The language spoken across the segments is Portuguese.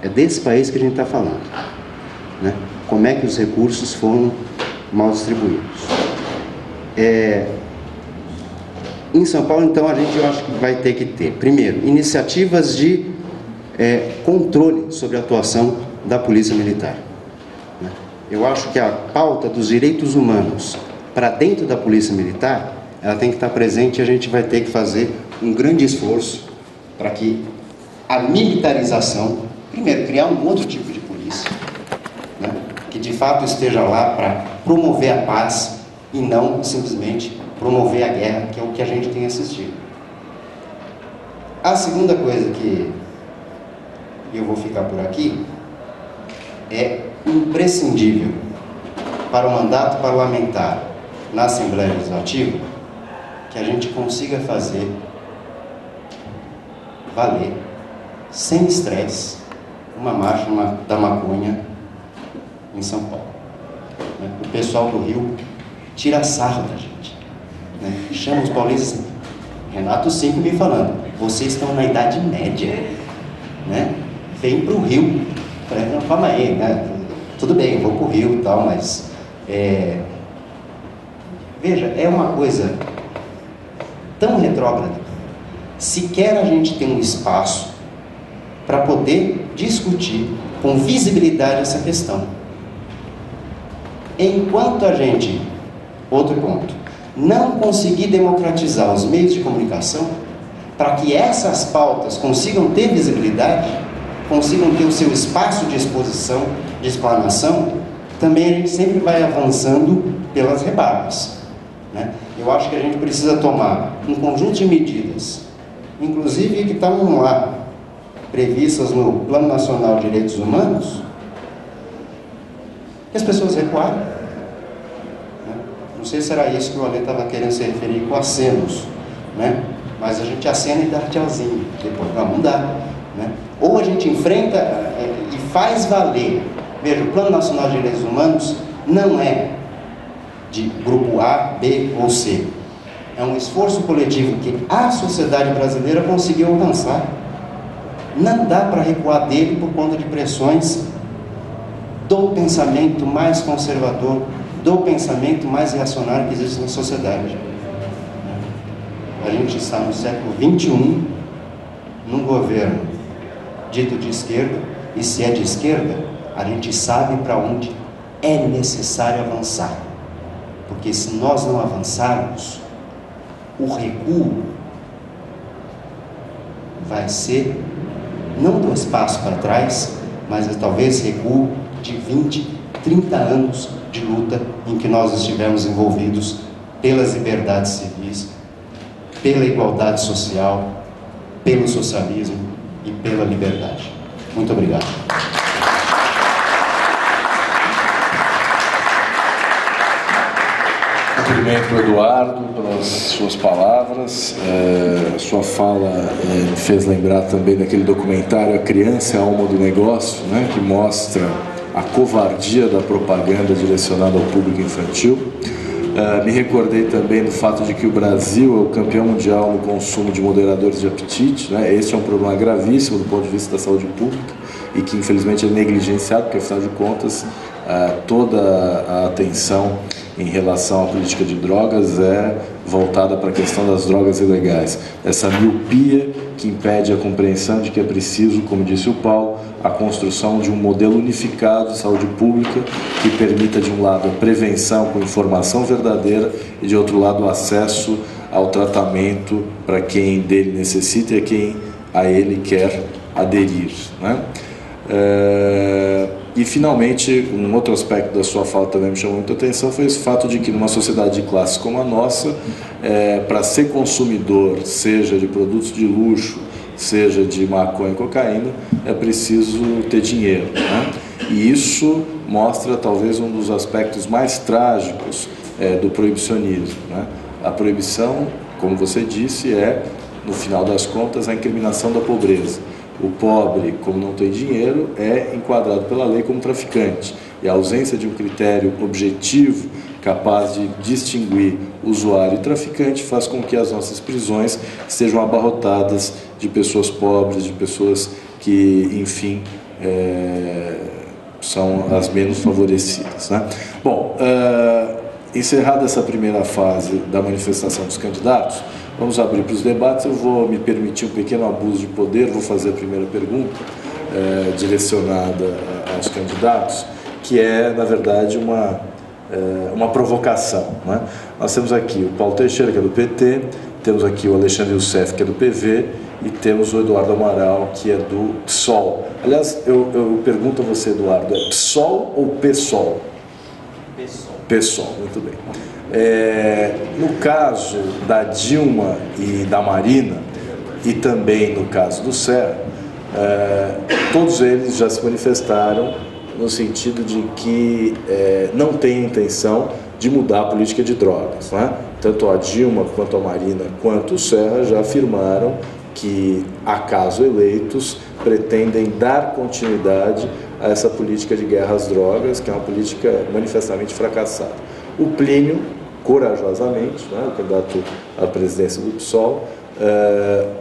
É desse país que a gente está falando, né? Como é que os recursos foram mal distribuídos. Em São Paulo, então, eu acho que vai ter que ter, primeiro, iniciativas de controle sobre a atuação da Polícia Militar, né? Eu acho que a pauta dos direitos humanos para dentro da Polícia Militar, ela tem que estar presente, e a gente vai ter que fazer um grande esforço para que a militarização, primeiro, criar um outro tipo de polícia, né, que de fato esteja lá para promover a paz e não simplesmente promover a guerra, que é o que a gente tem assistido. A segunda coisa que eu vou ficar por aqui é imprescindível para o mandato parlamentar na Assembleia Legislativa que a gente consiga fazer valer, sem estresse, uma marcha da maconha em São Paulo, né? O pessoal do Rio tira sarro da gente, né? Chama os paulistas, Renato Cinco me falando, vocês estão na Idade Média, né? Vem para o Rio. Falei, não, calma aí, né? Tudo bem, eu vou para o Rio e tal, mas veja, é uma coisa tão retrógrada. Sequer a gente tem um espaço para poder discutir com visibilidade essa questão. Enquanto a gente, outro ponto, não conseguir democratizar os meios de comunicação para que essas pautas consigam ter visibilidade, consigam ter o seu espaço de exposição, de explanação, também a gente sempre vai avançando pelas rebarbas, né? Eu acho que a gente precisa tomar um conjunto de medidas, inclusive que estão lá previstas no Plano Nacional de Direitos Humanos, que as pessoas recuaram, né? Não sei se era isso que o Ale estava querendo se referir com acenos, né? Mas a gente acena e dá tchauzinho, depois não dá, né? Ou a gente enfrenta e faz valer. Veja, o Plano Nacional de Direitos Humanos não é de grupo A, B ou C. É um esforço coletivo que a sociedade brasileira conseguiu alcançar. Não dá para recuar dele por conta de pressões do pensamento mais conservador, do pensamento mais reacionário que existe na sociedade. A gente está no século XXI, num governo dito de esquerda, e se é de esquerda, a gente sabe para onde é necessário avançar. Porque se nós não avançarmos, o recuo vai ser, não 2 passos para trás, mas talvez recuo de 20, 30 anos de luta em que nós estivemos envolvidos pelas liberdades civis, pela igualdade social, pelo socialismo e pela liberdade. Muito obrigado. Cumprimento o Eduardo pelas suas palavras. Sua fala me fez lembrar também daquele documentário A Criança é a Alma do Negócio, né, que mostra a covardia da propaganda direcionada ao público infantil. Me recordei também do fato de que o Brasil é o campeão mundial no consumo de moderadores de apetite, né? Esse é um problema gravíssimo do ponto de vista da saúde pública e que infelizmente é negligenciado, porque afinal de contas toda a atenção em relação à política de drogas é voltada para a questão das drogas ilegais. Essa miopia que impede a compreensão de que é preciso, como disse o Paulo, a construção de um modelo unificado de saúde pública que permita, de um lado, a prevenção com informação verdadeira e, de outro lado, o acesso ao tratamento para quem dele necessita e a quem a ele quer aderir, né? E, finalmente, um outro aspecto da sua fala também me chamou muita atenção foi esse fato de que, numa sociedade de classe como a nossa, para ser consumidor, seja de produtos de luxo, seja de maconha e cocaína, é preciso ter dinheiro, né? E isso mostra talvez um dos aspectos mais trágicos do proibicionismo, né? A proibição, como você disse, é, no final das contas, a incriminação da pobreza. O pobre, como não tem dinheiro, é enquadrado pela lei como traficante. E a ausência de um critério objetivo capaz de distinguir usuário e traficante faz com que as nossas prisões sejam abarrotadas de pessoas pobres, de pessoas que, enfim, são as menos favorecidas, né? Bom, encerrada essa primeira fase da manifestação dos candidatos, vamos abrir para os debates. Eu vou me permitir um pequeno abuso de poder, vou fazer a primeira pergunta direcionada aos candidatos, que é, na verdade, uma provocação, né? Nós temos aqui o Paulo Teixeira, que é do PT, temos aqui o Alexandre Youssef, que é do PV, e temos o Eduardo Amaral, que é do PSOL. Aliás, eu pergunto a você, Eduardo, é PSOL ou PSOL? PSOL. PSOL, muito bem. No caso da Dilma e da Marina, e também no caso do Serra, todos eles já se manifestaram no sentido de que não tem intenção de mudar a política de drogas, né? Tanto a Dilma, quanto a Marina, quanto o Serra já afirmaram que, acaso eleitos, pretendem dar continuidade a essa política de guerra às drogas, que é uma política manifestamente fracassada. O Plínio, corajosamente, né, o candidato à presidência do PSOL,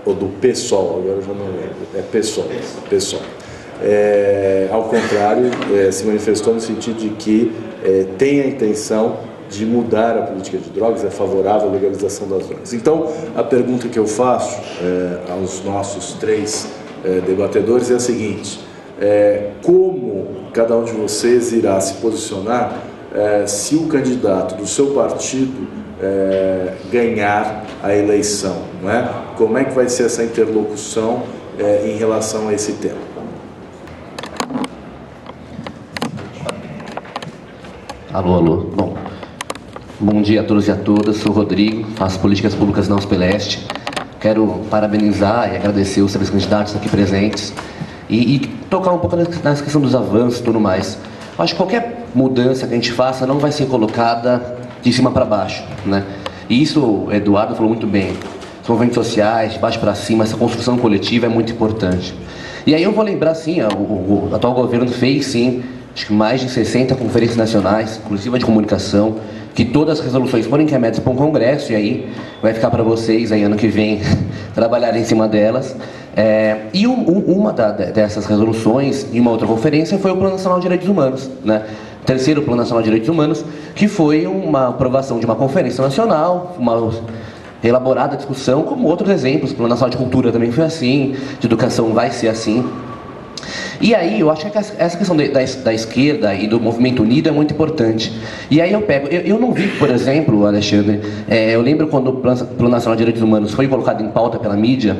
ou do PSOL, agora eu já não lembro, é PSOL. Ao contrário, se manifestou no sentido de que tem a intenção de mudar a política de drogas, é favorável à legalização das drogas. Então, a pergunta que eu faço aos nossos três debatedores é a seguinte: como cada um de vocês irá se posicionar se o candidato do seu partido ganhar a eleição, não é? Como é que vai ser essa interlocução em relação a esse tema? Alô. Bom dia a todos e a todas. Sou o Rodrigo, faço políticas públicas na USP Leste. Quero parabenizar e agradecer os três candidatos aqui presentes e tocar um pouco na questão dos avanços e tudo mais. Acho que qualquer mudança que a gente faça não vai ser colocada de cima para baixo, né? E isso o Eduardo falou muito bem. Os movimentos sociais, de baixo para cima, essa construção coletiva é muito importante. E aí eu vou lembrar, sim, o atual governo fez, sim, acho que mais de 60 conferências nacionais, inclusive de comunicação, que todas as resoluções foram encaminhadas para um congresso, e aí vai ficar para vocês, aí ano que vem, trabalhar em cima delas. E uma dessas resoluções, em uma outra conferência, foi o Plano Nacional de Direitos Humanos, né? O terceiro Plano Nacional de Direitos Humanos, que foi uma aprovação de uma conferência nacional, uma elaborada discussão, como outros exemplos. O Plano Nacional de Cultura também foi assim, de educação vai ser assim. E aí, eu acho que essa questão da esquerda e do movimento unido é muito importante. E aí eu não vi, por exemplo, Alexandre, eu lembro quando o Plano Nacional de Direitos Humanos foi colocado em pauta pela mídia,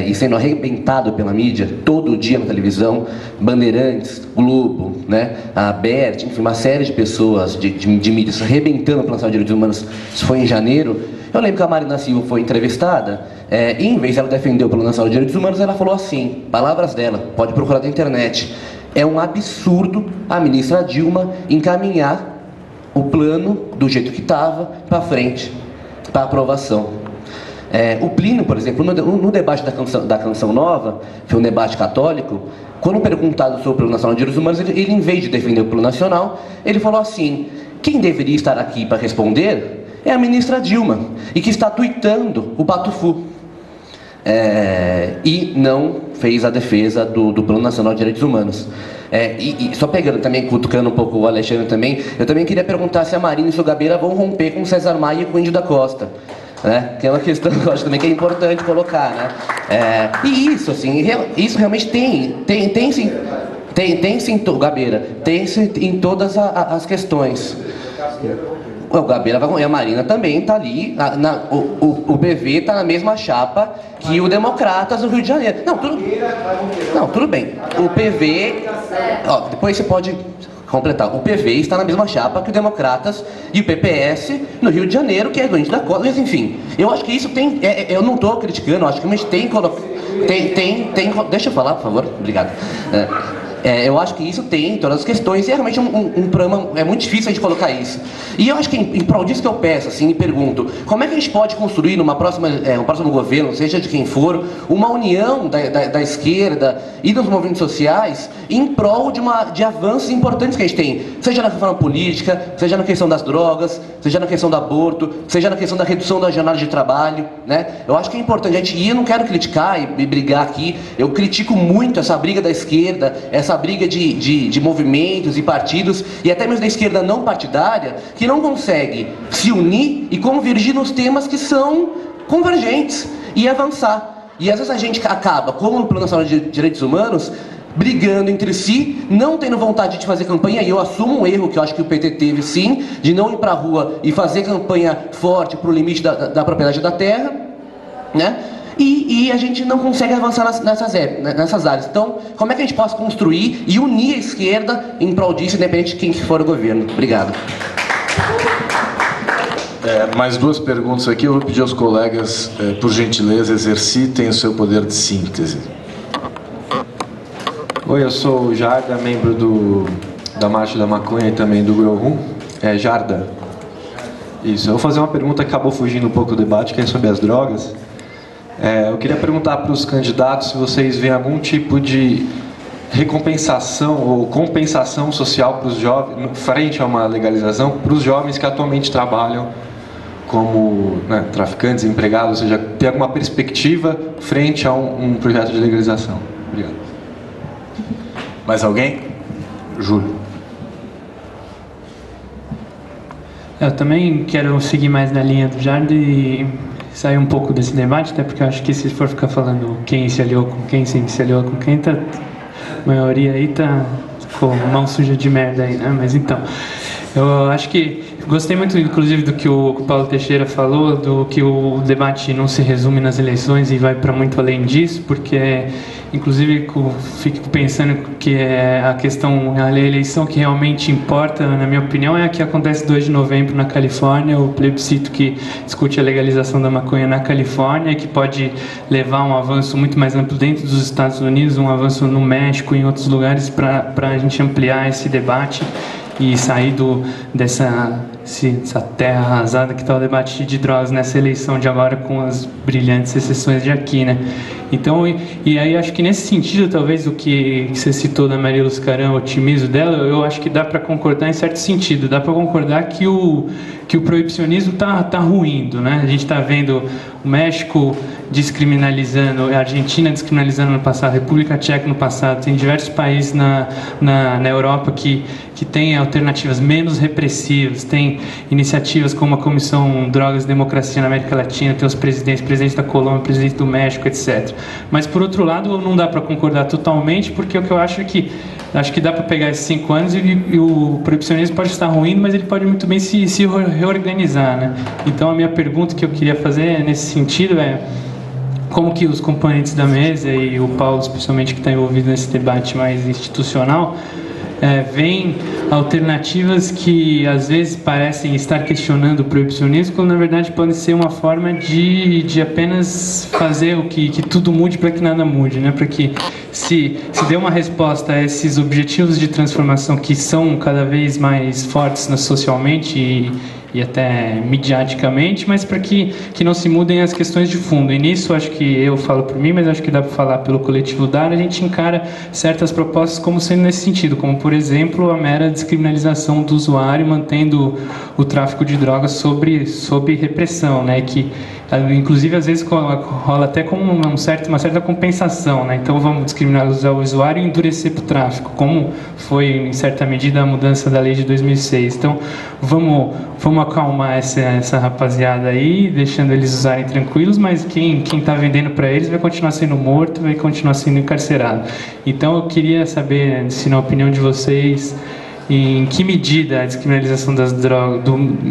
e sendo arrebentado pela mídia, todo dia na televisão, Bandeirantes, Globo, né, a Bert, enfim, uma série de pessoas de mídias arrebentando o Plano Nacional de Direitos Humanos. Isso foi em janeiro. Eu lembro que a Marina Silva foi entrevistada, e em vez de ela defender o Plano Nacional de Direitos Humanos, ela falou assim, palavras dela, pode procurar na internet: é um absurdo a ministra Dilma encaminhar o plano do jeito que estava para frente, para aprovação. O Plínio, por exemplo, no debate da Canção Nova, que foi um debate católico, quando perguntado sobre o Plano Nacional de Direitos Humanos, ele em vez de defender o Plano Nacional, ele falou assim: quem deveria estar aqui para responder é a ministra Dilma, e que está tuitando o Patufu. E não fez a defesa do Plano Nacional de Direitos Humanos. E só pegando também, cutucando um pouco o Alexandre também, eu também queria perguntar se a Marina e o seu Gabeira vão romper com o César Maia e com o Índio da Costa. Que é uma questão que eu acho também que é importante colocar, né? E isso, assim, isso realmente tem sim, Gabeira, tem sim em todas as questões. O Gabeira vai, e a Marina também está ali, o PV está na mesma chapa que o Democratas do Rio de Janeiro. Não, tudo bem. O PV, depois você pode completar. O PV está na mesma chapa que o Democratas e o PPS no Rio de Janeiro, que é do Índio da Costa. Mas enfim, eu acho que isso tem, eu não estou criticando, eu acho que a gente tem, deixa eu falar, por favor, obrigado. Eu acho que isso tem todas as questões e é realmente um programa, é muito difícil a gente colocar isso. E eu acho que em prol disso que eu peço, assim, e pergunto, como é que a gente pode construir um próximo governo, seja de quem for, uma união da esquerda e dos movimentos sociais em prol de avanços importantes que a gente tem, seja na reforma política, seja na questão das drogas, seja na questão do aborto, seja na questão da redução da jornada de trabalho, né? Eu acho que é importante a gente, e eu não quero criticar e brigar aqui, eu critico muito essa briga da esquerda, essa briga de movimentos e partidos, e até mesmo da esquerda não partidária, que não consegue se unir e convergir nos temas que são convergentes e avançar. E às vezes a gente acaba, como no Plano Nacional de Direitos Humanos, brigando entre si, não tendo vontade de fazer campanha, e eu assumo um erro que eu acho que o PT teve sim, de não ir para a rua e fazer campanha forte para o limite da propriedade da terra, né? E a gente não consegue avançar nessas áreas. Então, como é que a gente pode construir e unir a esquerda em prol disso, independente de quem for o governo? Obrigado. Mais duas perguntas aqui. Eu vou pedir aos colegas, por gentileza, exercitem o seu poder de síntese. Oi, eu sou o Jarda, membro da Marcha da Maconha e também do Grow Room. Jarda. Isso. Eu vou fazer uma pergunta que acabou fugindo um pouco do debate, que é sobre as drogas. Eu queria perguntar para os candidatos se vocês veem algum tipo de recompensação ou compensação social para os jovens, frente a uma legalização, para os jovens que atualmente trabalham como traficantes, empregados, ou seja, tem alguma perspectiva frente a um projeto de legalização. Obrigado. Mais alguém? Júlio. Eu também quero seguir mais na linha do Jardim e sair um pouco desse debate, até porque eu acho que se for ficar falando quem se aliou com quem, se aliou com quem, a maioria aí tá com mão suja de merda aí, né? Mas então, eu acho que gostei muito, inclusive, do que o Paulo Teixeira falou, do que o debate não se resume nas eleições e vai para muito além disso, porque, inclusive, fico pensando que a questão, a eleição que realmente importa, na minha opinião, é a que acontece 2 de novembro na Califórnia, o plebiscito que discute a legalização da maconha na Califórnia, que pode levar a um avanço muito mais amplo dentro dos Estados Unidos, um avanço no México e em outros lugares, para a gente ampliar esse debate e sair dessa terra arrasada que está o debate de drogas nessa eleição de agora, com as brilhantes exceções de aqui, né? Então, e aí acho que nesse sentido, talvez o que você citou da Maria Luz Caram, o otimismo dela, eu acho que dá para concordar em certo sentido, dá para concordar que o proibicionismo tá ruindo, né? A gente está vendo o México descriminalizando, a Argentina descriminalizando no passado, a República Tcheca no passado, tem diversos países na Europa que têm alternativas menos repressivas, tem iniciativas como a Comissão Drogas e Democracia na América Latina, tem os presidente da Colômbia, presidente do México, etc. Mas, por outro lado, não dá para concordar totalmente, porque o que eu acho é que dá para pegar esses 5 anos e o proibicionismo pode estar ruim, mas ele pode muito bem se reorganizar, né? Então, a minha pergunta que eu queria fazer nesse sentido é: como que os componentes da mesa, e o Paulo especialmente, que está envolvido nesse debate mais institucional, veem alternativas que às vezes parecem estar questionando o proibicionismo, quando na verdade podem ser uma forma de apenas fazer o que tudo mude para que nada mude, né? Para que se dê uma resposta a esses objetivos de transformação que são cada vez mais fortes socialmente e até midiaticamente, mas para que não se mudem as questões de fundo. E nisso, acho que eu falo por mim, mas acho que dá para falar pelo coletivo DAR, a gente encara certas propostas como sendo nesse sentido, como, por exemplo, a mera descriminalização do usuário, mantendo o tráfico de drogas sob repressão, né? Que, inclusive, às vezes rola até como uma certa compensação, né? Então, vamos descriminalizar o usuário e endurecer para o tráfico, como foi, em certa medida, a mudança da lei de 2006. Então, vamos acalmar essa rapaziada aí, deixando eles usarem tranquilos, mas quem está vendendo para eles vai continuar sendo morto, vai continuar sendo encarcerado. Então, eu queria saber, se na opinião de vocês, em que medida a descriminalização das drogas,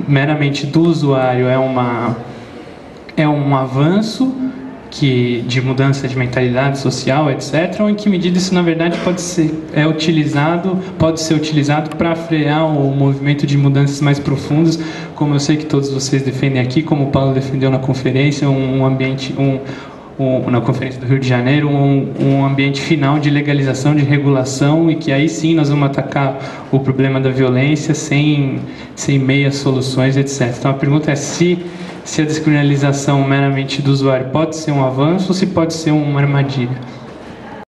meramente do usuário, é um avanço de mudança de mentalidade social, etc., ou em que medida isso, na verdade, pode ser utilizado para frear o movimento de mudanças mais profundas, como eu sei que todos vocês defendem aqui, como o Paulo defendeu na conferência, um ambiente, na Conferência do Rio de Janeiro, um ambiente final de legalização, de regulação, e que aí sim nós vamos atacar o problema da violência sem meias soluções, etc. Então a pergunta é se a descriminalização meramente do usuário pode ser um avanço ou se pode ser uma armadilha.